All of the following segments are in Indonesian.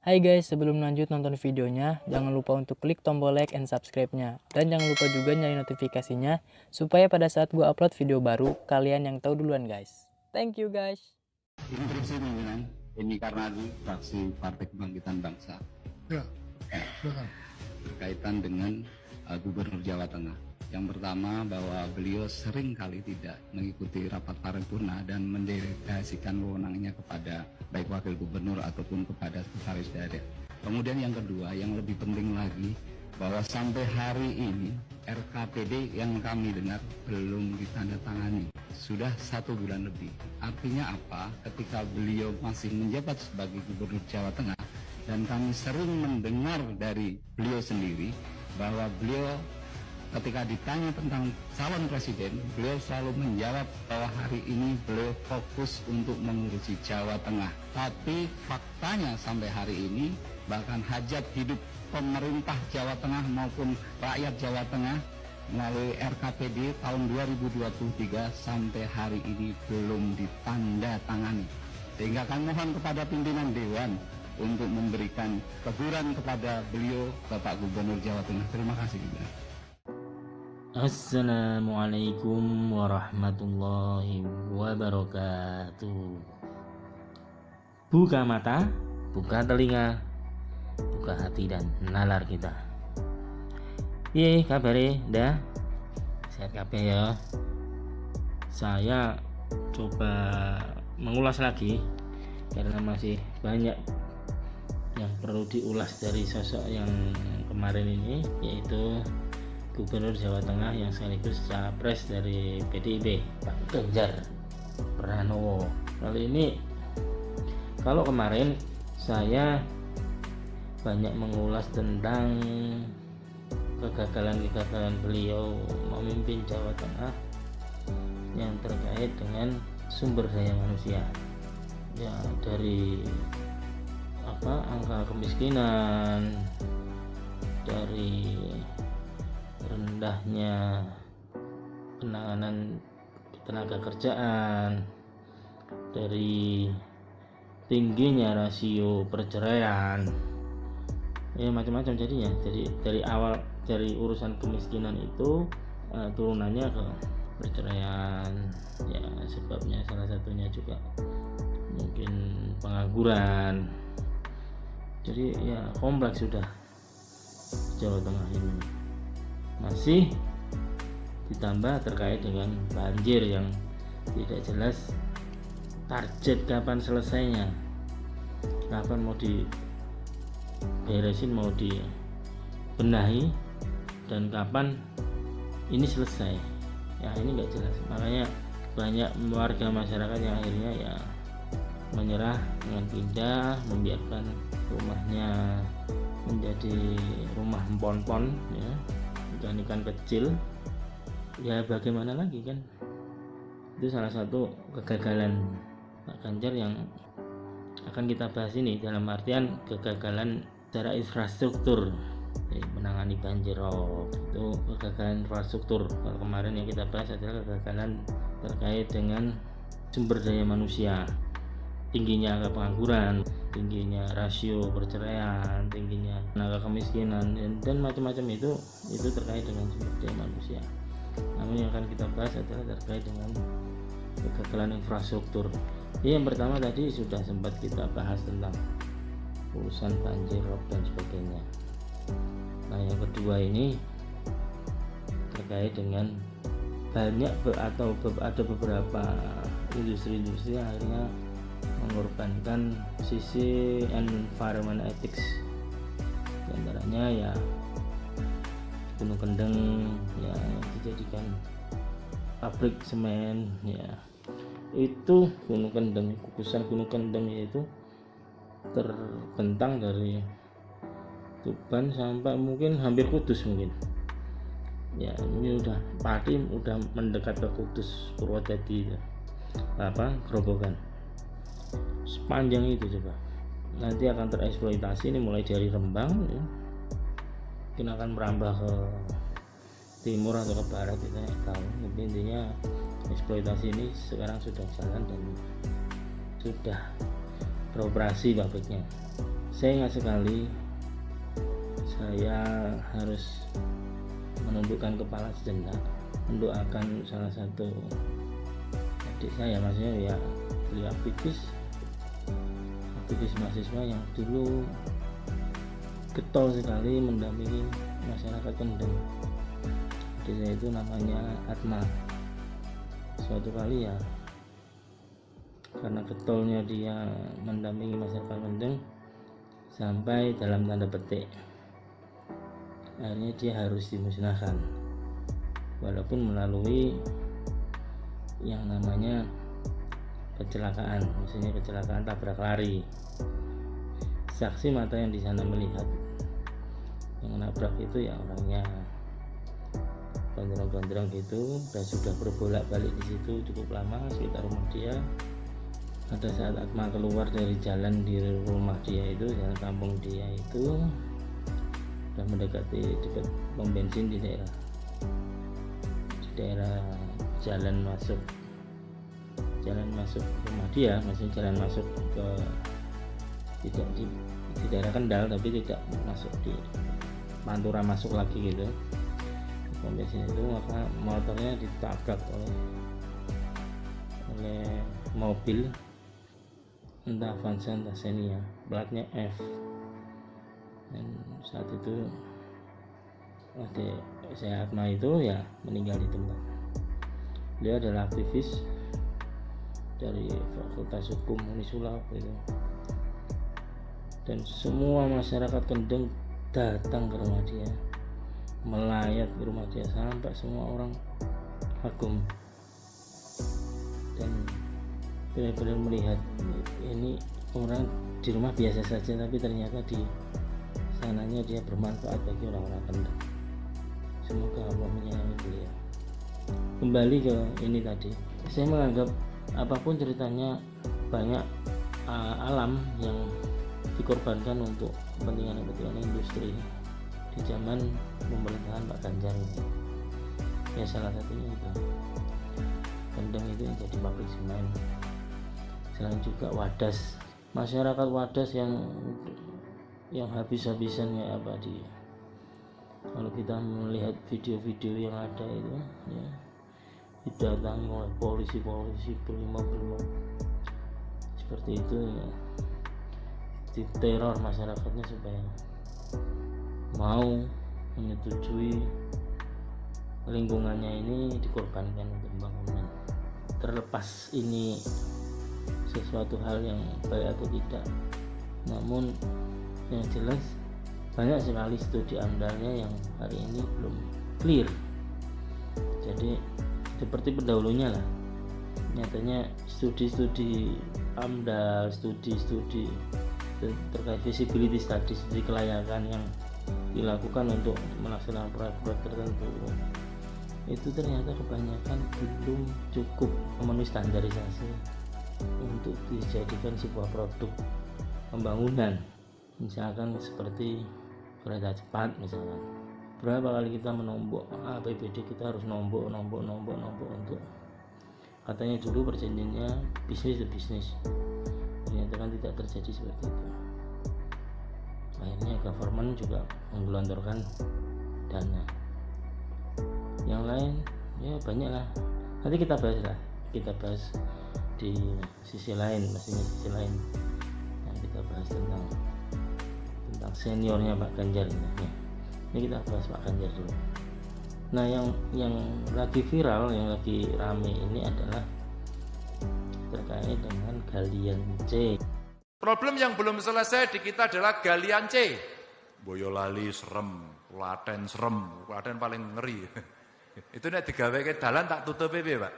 Hai guys, sebelum lanjut nonton videonya, jangan lupa untuk klik tombol like and subscribe-nya. Dan jangan lupa juga nyalain notifikasinya, supaya pada saat gue upload video baru, kalian yang tahu duluan guys. Thank you guys. Interupsi pimpinan, ini karena di fraksi Partai Kebangkitan Bangsa. Ya, silakan. Berkaitan dengan Gubernur Jawa Tengah. Yang pertama bahwa beliau sering kali tidak mengikuti rapat paripurna dan mendelegasikan wewenangnya kepada baik wakil gubernur ataupun kepada sekretaris daerah. Kemudian yang kedua, yang lebih penting lagi, bahwa sampai hari ini RKPD yang kami dengar belum ditandatangani. Sudah 1 bulan lebih. Artinya apa? Ketika beliau masih menjabat sebagai Gubernur Jawa Tengah dan kami sering mendengar dari beliau sendiri bahwa beliau ketika ditanya tentang calon presiden, beliau selalu menjawab bahwa hari ini beliau fokus untuk mengurusi Jawa Tengah. Tapi faktanya sampai hari ini, bahkan hajat hidup pemerintah Jawa Tengah maupun rakyat Jawa Tengah melalui RKPD tahun 2023 sampai hari ini belum ditandatangani. Sehingga kami mohon kepada pimpinan Dewan untuk memberikan teguran kepada beliau, Bapak Gubernur Jawa Tengah. Terima kasih. Assalamualaikum warahmatullahi wabarakatuh. Buka mata, buka telinga, buka hati dan nalar kita. Piye kabare, dah? Sehat kabeh ya. Saya coba mengulas lagi karena masih banyak yang perlu diulas dari sosok yang kemarin ini, yaitu Gubernur Jawa Tengah yang sekaligus capres dari PDIP, Pak Ganjar Pranowo. Kali ini, kalau kemarin saya banyak mengulas tentang kegagalan beliau memimpin Jawa Tengah yang terkait dengan sumber daya manusia, ya, dari angka kemiskinan, dari rendahnya penanganan tenaga kerjaan, dari tingginya rasio perceraian, ya macam-macam jadinya. Jadi dari awal, dari urusan kemiskinan itu turunannya ke perceraian, ya sebabnya salah satunya juga mungkin pengangguran. Jadi ya kompleks sudah Jawa Tengah ini. Masih ditambah terkait dengan banjir yang tidak jelas target kapan selesainya, kapan mau diberesin, mau dibenahi, dan kapan ini selesai. Ya ini nggak jelas, makanya banyak warga masyarakat yang akhirnya ya menyerah dengan pindah, membiarkan rumahnya menjadi rumah empon-pon, ya, ikan kecil. Ya bagaimana lagi kan, itu salah satu kegagalan Pak Ganjar yang akan kita bahas ini, dalam artian kegagalan secara infrastruktur, menangani banjir rob, itu kegagalan infrastruktur. Kalau kemarin yang kita bahas adalah kegagalan terkait dengan sumber daya manusia, tingginya angka pengangguran, tingginya rasio perceraian, tingginya tenaga kemiskinan, dan macam-macam itu terkait dengan sumber daya manusia. Namun yang akan kita bahas adalah terkait dengan kegagalan infrastruktur. Yang pertama tadi sudah sempat kita bahas tentang urusan banjir rob dan sebagainya. Nah yang kedua ini terkait dengan ada beberapa industri-industri yang akhirnya mengorbankan sisi environment ethics. Di antaranya ya Gunung Kendeng, ya dijadikan pabrik semen, ya itu Gunung Kendeng, kukusan Gunung Kendeng itu terbentang dari Tuban sampai mungkin hampir Kudus mungkin. Ya ini udah padi udah mendekat ke Kudus, Purwodadi, Grobogan. Sepanjang itu coba nanti akan tereksploitasi. Ini mulai dari Rembang, ya, mungkin akan merambah ke timur atau ke barat, kita tahu. Tapi intinya eksploitasi ini sekarang sudah jalan dan sudah beroperasi pabriknya. Saya ingat sekali saya harus menundukkan kepala sejenak mendoakan salah satu adik saya, maksudnya ya beliau aktivis mahasiswa yang dulu getol sekali mendampingi masyarakat Kendeng. Adik saya itu namanya Atma. Suatu kali ya karena getolnya dia mendampingi masyarakat Kendeng sampai dalam tanda petik akhirnya dia harus dimusnahkan, walaupun melalui yang namanya kecelakaan, maksudnya kecelakaan tabrak lari. Saksi mata yang di sana melihat yang nabrak itu ya orangnya gondrong-gondrong gitu dan sudah berbolak-balik di situ cukup lama sekitar rumah dia. Pada saat Atma keluar dari jalan di rumah dia itu, jalan kampung dia itu, dan mendekati dekat pom bensin di daerah jalan masuk rumah dia, maksudnya jalan masuk ke tidak di daerah Kendal tapi tidak masuk di Pantura, masuk lagi gitu pom bensin itu, maka motornya ditabrak oleh mobil entah Avanza entah Xenia, platnya F. Dan saat itu adik saya Atma itu ya meninggal di tempat. Dia adalah aktivis dari Fakultas Hukum Unisula itu, dan semua masyarakat Kendeng datang ke rumah dia, melayat ke rumah dia sampai semua orang kagum dan benar-benar melihat ini orang di rumah biasa saja tapi ternyata di sananya dia bermanfaat bagi orang-orang Kendeng. Semoga Allah menyayangi beliau. Kembali ke ini tadi, saya menganggap apapun ceritanya banyak alam yang dikorbankan untuk kepentingan industri di zaman pemerintahan Pak Ganjar ini. Ya salah satunya itu Kendeng itu yang jadi pabrik semen. Selain juga Wadas, masyarakat Wadas yang habis-habisan kayak apa dia. Kalau kita melihat video-video yang ada itu ya, didatangi oleh polisi-polisi berlima-lima seperti itu ya, diteror masyarakatnya supaya mau menyetujui lingkungannya ini dikorbankan untuk pembangunan, terlepas ini sesuatu hal yang baik atau tidak. Namun yang jelas banyak sekali studi AMDAL-nya yang hari ini belum clear. Jadi seperti pendahulunya lah, nyatanya studi-studi AMDAL, studi-studi terkait visibility study, studi kelayakan yang dilakukan untuk melaksanakan proyek-proyek tertentu itu ternyata kebanyakan belum cukup memenuhi standarisasi untuk dijadikan sebuah produk pembangunan. Misalkan seperti kereta cepat misalkan, berapa kali kita menombok APBD, kita harus nombok untuk, katanya dulu perjanjiannya bisnis to bisnis, ternyata kan tidak terjadi seperti itu. Akhirnya government juga menggelontorkan dana. Yang lain ya banyak lah, nanti kita bahas di sisi lain, maksudnya sisi lain yang kita bahas tentang seniornya Pak Ganjar ini. Ini kita bahas Pak Ganjar dulu. Nah yang lagi viral, yang lagi rame ini adalah terkait dengan galian C. Problem yang belum selesai di kita adalah galian C. Boyolali serem, Klaten serem, Klaten paling ngeri. Itu nek digawe ke dalan tak tutup Pak.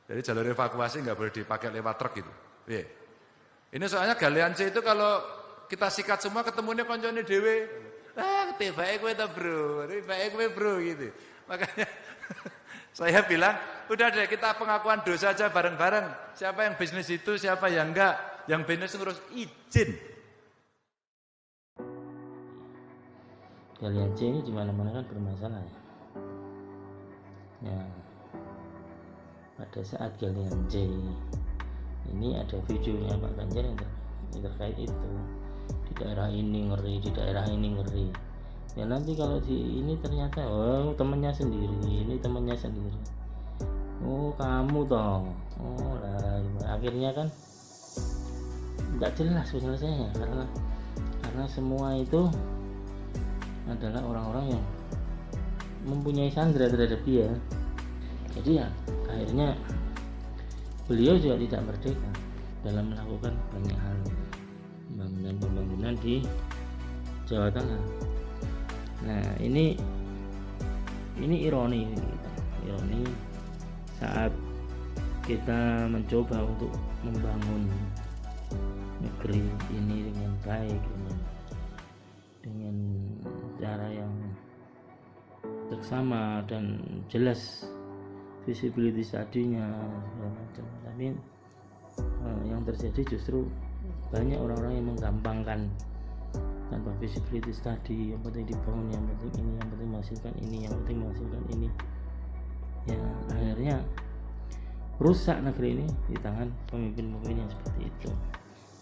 Jadi jalur evakuasi nggak boleh dipakai lewat truk itu. Ini soalnya galian C itu kalau kita sikat semua ketemunya koncone dhewe. Tibake kowe ta, Bro. Tibake kowe, Bro gitu. Makanya saya bilang, udah deh kita pengakuan dosa aja bareng-bareng. Siapa yang bisnis itu, siapa yang enggak. Yang bisnis ngurus izin. Galian C ini di mana-mana kan bermasalah ya. Ya. Pada saat galian C ini ada videonya Pak Ganjar yang terkait itu. di daerah ini ngeri, di daerah ini ngeri. Ya nanti kalau di ini ternyata temennya sendiri, ini temennya sendiri, kamu toh, lah akhirnya kan nggak jelas penyelesaiannya, karena semua itu adalah orang-orang yang mempunyai sandera terhadap dia. Jadi ya akhirnya beliau juga tidak merdeka dalam melakukan banyak hal pembangunan di Jawa Tengah. Nah ini ironi saat kita mencoba untuk membangun negeri ini dengan baik, dengan cara yang seksama dan jelas visibility study-nya segala macam. Tapi yang terjadi justru banyak orang-orang yang menggampangkan tanpa visibility study, yang penting dibangun, yang penting ini, yang penting menghasilkan ini, yang penting menghasilkan ini. Ya akhirnya rusak negeri ini di tangan pemimpin-pemimpin yang seperti itu.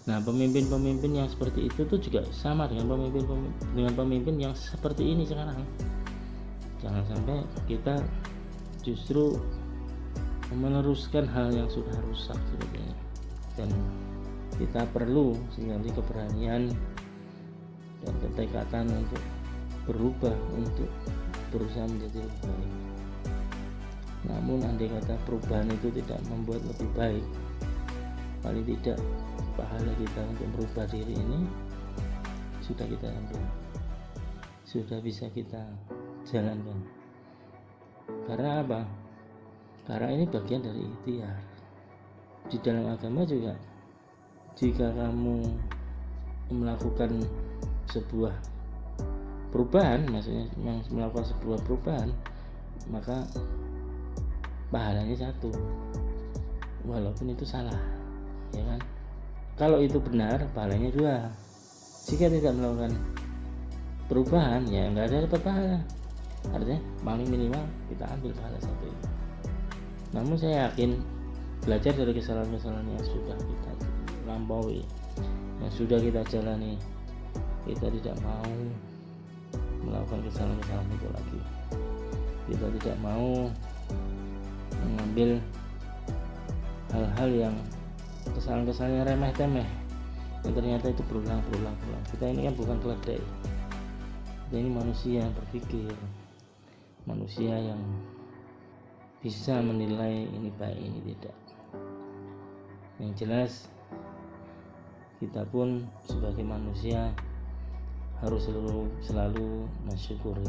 Nah pemimpin-pemimpin yang seperti itu tuh juga sama dengan pemimpin yang seperti ini sekarang. Jangan sampai kita justru meneruskan hal yang sudah rusak sebetulnya. Dan kita perlu sekali keberanian dan ketekatan untuk berubah, untuk berusaha menjadi lebih baik. Namun andai kata perubahan itu tidak membuat lebih baik, paling tidak pahala kita untuk merubah diri ini sudah kita ambil, sudah bisa kita jalankan. Karena apa? Karena ini bagian dari ikhtiar. Di dalam agama juga, jika kamu melakukan sebuah perubahan, maksudnya melakukan sebuah perubahan, maka pahalanya satu, walaupun itu salah, ya kan? Kalau itu benar, pahalanya dua. Jika tidak melakukan perubahan, ya nggak ada dapat pahala. Artinya paling minimal kita ambil pahala satu itu. Namun saya yakin belajar dari kesalahan-kesalahan yang sudah kita lampaui, yang sudah kita jalani, kita tidak mau melakukan kesalahan-kesalahan itu lagi. Kita tidak mau mengambil hal-hal yang kesalahan-kesalahan yang remeh-temeh yang ternyata itu berulang. Kita ini kan bukan keledai, kita ini manusia yang berpikir, manusia yang bisa menilai ini baik ini tidak. Yang jelas kita pun sebagai manusia harus selalu mensyukuri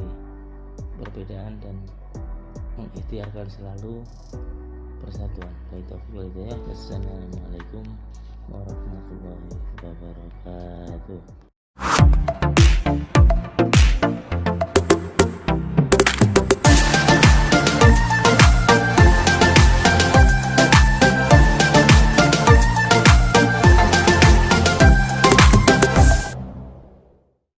perbedaan dan mengikhtiarkan selalu persatuan. Wassalamualaikum warahmatullahi wabarakatuh.